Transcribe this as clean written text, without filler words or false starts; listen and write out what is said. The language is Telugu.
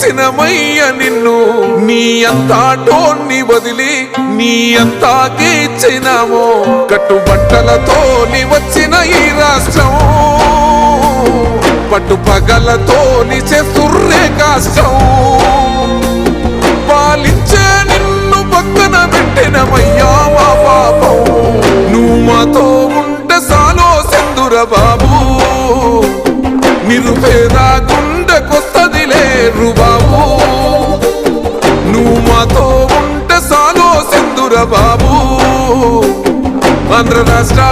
పిలిచినమయ్య నిన్ను నీ అంతాటోన్ని వదిలి నీ అంతాకి ఇచ్చినామో కట్టుబట్టలతో నీ వచ్చిన ఈ రాష్ట్రం పట్టు పగలతో నీ చేస్తుర్రే కాష్టం పాలించే నిన్ను పక్కన పెట్టినమయ్యా మా పాపం నువ్వు మాతో ఉంటే సాలో సెందుర బాబు నిరుపేద గుండెకొస్తదిలేరు బాబు నువ్వు మాతో ఉంటే సాలో సెందుర బాబు ఆంధ్ర రాష్ట్ర